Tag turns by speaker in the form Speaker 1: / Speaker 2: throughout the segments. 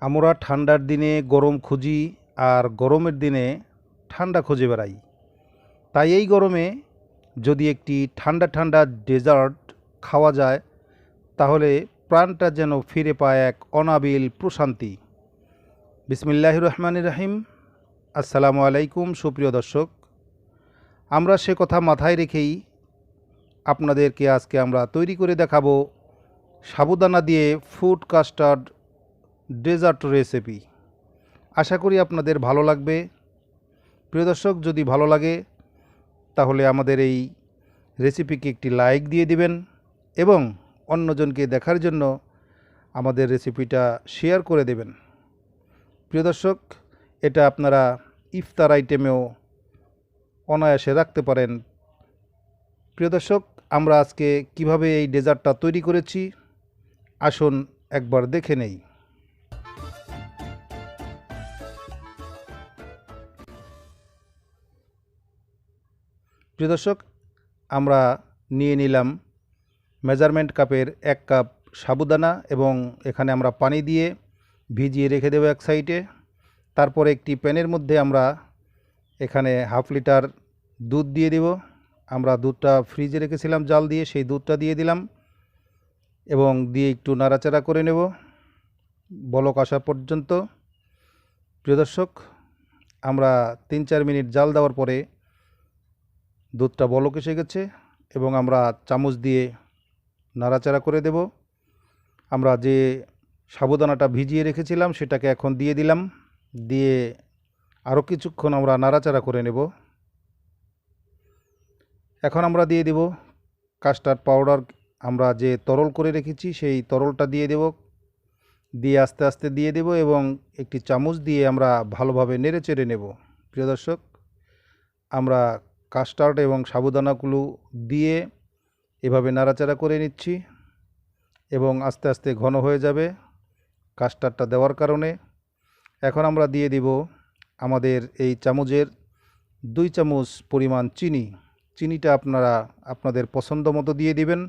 Speaker 1: আমরা ঠান্ডার দিনে গরম খুঁজি আর গরমের দিনে ঠান্ডা খুঁজে বেড়াই। তাই এই গরমে যদি একটি ঠান্ডা ঠান্ডা ডেজার্ট খাওয়া যায় তাহলে প্রাণটা যেন ফিরে পায় এক অনাবিল প্রশান্তি। বিসমিল্লাহির রহমানির রহিম। আসসালামু আলাইকুম সুপ্রিয় দর্শক, আমরা সে কথা মাথায় রেখেই আপনাদেরকে আজকে আমরা তৈরি করে দেখাবো সাবুদানা দিয়ে ফুড কাস্টার্ড ডেজার্ট রেসিপি। আশা করি আপনাদের ভালো লাগবে। প্রিয় দর্শক, যদি ভালো লাগে তাহলে আমাদের এই রেসিপিকে একটি লাইক দিয়ে দিবেন এবং অন্যজনকে দেখার জন্য আমাদের রেসিপিটা শেয়ার করে দেবেন। প্রিয় দর্শক, এটা আপনারা ইফতার আইটেমেও অনায়াসে রাখতে পারেন। প্রিয় দর্শক, আমরা আজকে কিভাবে এই ডেজার্টটা তৈরি করেছি আসুন একবার দেখে নেই। প্রিয় দর্শক, আমরা নিয়ে নিলাম মেজারমেন্ট কাপের 1 কাপ সাবুদানা এবং এখানে আমরা পানি দিয়ে ভিজিয়ে রেখে দেব এক সাইডে। তারপরে একটি প্যানের মধ্যে আমরা এখানে হাফ লিটার দুধ দিয়ে দেব। আমরা দুধটা ফ্রিজে রেখেছিলাম জাল দিয়ে, সেই দুধটা দিয়ে দিলাম এবং দিয়ে একটু নাড়াচাড়া করে নেব বলক আসা পর্যন্ত। প্রিয় দর্শক, আমরা 3-4 মিনিট জাল দেওয়ার পরে দুধটা বলক এসে গেছে এবং আমরা চামচ দিয়ে নাড়াচাড়া করে দেব। আমরা যে সাবুদানাটা ভিজিয়ে রেখেছিলাম সেটাকে এখন দিয়ে দিলাম, দিয়ে আরও কিছুক্ষণ আমরা নাড়াচাড়া করে নেব। এখন আমরা দিয়ে দেব কাস্টার্ড পাউডার। আমরা যে তরল করে রেখেছি সেই তরলটা দিয়ে দেব, দিয়ে আস্তে আস্তে দিয়ে দেব এবং একটি চামচ দিয়ে আমরা ভালোভাবে নেড়ে চেড়ে নেব। প্রিয় দর্শক, আমরা কাস্টার্ড এবং সাবুদানাগুলো দিয়ে এভাবে নাড়াচাড়া করে নিচ্ছি এবং আস্তে আস্তে ঘন হয়ে যাবে কাস্টার্ডটা দেওয়ার কারণে। এখন আমরা দিয়ে দিব আমাদের এই চামচের 2 চামচ পরিমাণ চিনিটা আপনারা আপনাদের পছন্দ মতো দিয়ে দিবেন।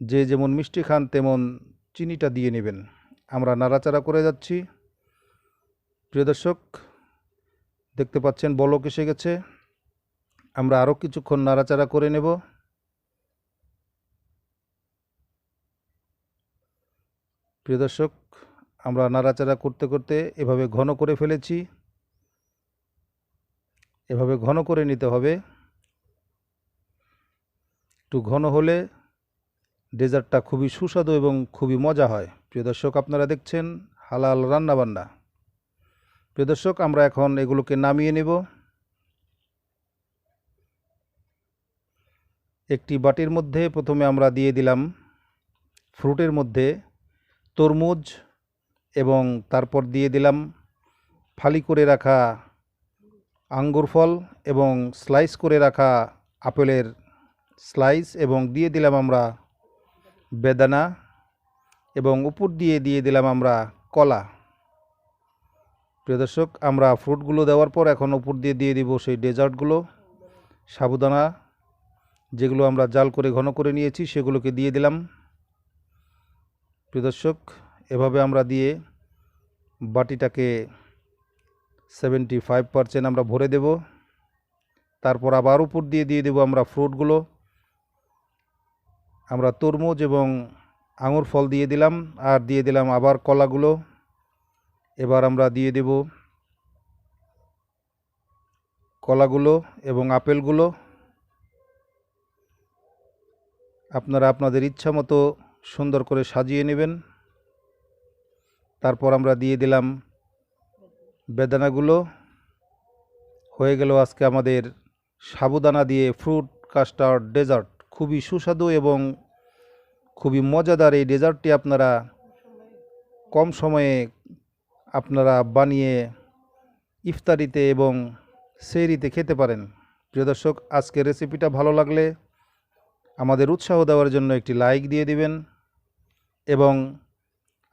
Speaker 1: যে যেমন মিষ্টি খান তেমন চিনিটা দিয়ে নেবেন। আমরা নাড়াচাড়া করে যাচ্ছি। প্রিয় দর্শক, দেখতে পাচ্ছেন বলক এসে গেছে। আমরা আরও কিছুক্ষণ নাড়াচাড়া করে নেব। প্রিয় দর্শক, আমরা নাড়াচাড়া করতে করতে এভাবে ঘন করে ফেলেছি। এভাবে ঘন করে নিতে হবে। একটু ঘন হলে ডেজার্টটা খুবই সুস্বাদু এবং খুবই মজা হয়। প্রিয় দর্শক, আপনারা দেখছেন হালাল রান্নাবান্না। প্রিয় দর্শক, আমরা এখন এগুলোকে নামিয়ে নেব। একটি বাটির মধ্যে প্রথমে আমরা দিয়ে দিলাম ফ্রুটের মধ্যে তরমুজ এবং তারপর দিয়ে দিলাম ফালি করে রাখা আঙ্গুর ফল এবং স্লাইস করে রাখা আপেলের স্লাইস এবং দিয়ে দিলাম আমরা বেদানা এবং উপর দিয়ে দিলাম আমরা কলা। প্রিয় দর্শক, আমরা ফ্রুটগুলো দেওয়ার পর এখন উপর দিয়ে দিব সেই ডেজার্টগুলো। সাবুদানা যেগুলো আমরা জাল করে ঘন করে নিয়েছি সেগুলোকে দিয়ে দিলাম। প্রিয় দর্শক, এভাবে আমরা দিয়ে বাটিটাকে 75% আমরা ভরে দেব। তারপর আবার উপর দিয়ে দেব আমরা ফ্রুটগুলো। আমরা তরমুজ এবং আঙুর ফল দিয়ে দিলাম আর দিয়ে দিলাম আবার কলাগুলো। এবার আমরা দিয়ে দেব কলাগুলো এবং আপেলগুলো। আপনারা আপনাদের ইচ্ছা মতো সুন্দর করে সাজিয়ে নেবেন। তারপর আমরা দিয়ে দিলাম বেদানাগুলো। হয়ে গেল আজকে আমাদের সাবুদানা দিয়ে ফ্রুট কাস্টার্ড ডেজার্ট। খুবই সুস্বাদু এবং খুবই মজাদার এই ডেজার্টটি আপনারা কম সময়ে আপনারা বানিয়ে ইফতারিতে এবং সেহরিতে খেতে পারেন। প্রিয় দর্শক, আজকের রেসিপিটা ভালো লাগলে আমাদের উৎসাহ দেওয়ার জন্য একটি লাইক দিয়ে দিবেন এবং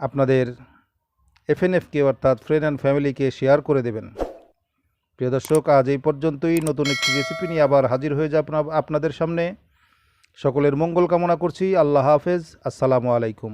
Speaker 1: আপনাদের এফএনএফকে অর্থাৎ ফ্রেন্ড অ্যান্ড ফ্যামিলিকে শেয়ার করে দেবেন। প্রিয় দর্শক, আজ এই পর্যন্তই। নতুন একটি রেসিপি নিয়ে আবার হাজির হয়ে যাব আপনাদের সামনে। সকলের মঙ্গল কামনা করছি। আল্লাহ হাফেজ। আসসালামু আলাইকুম।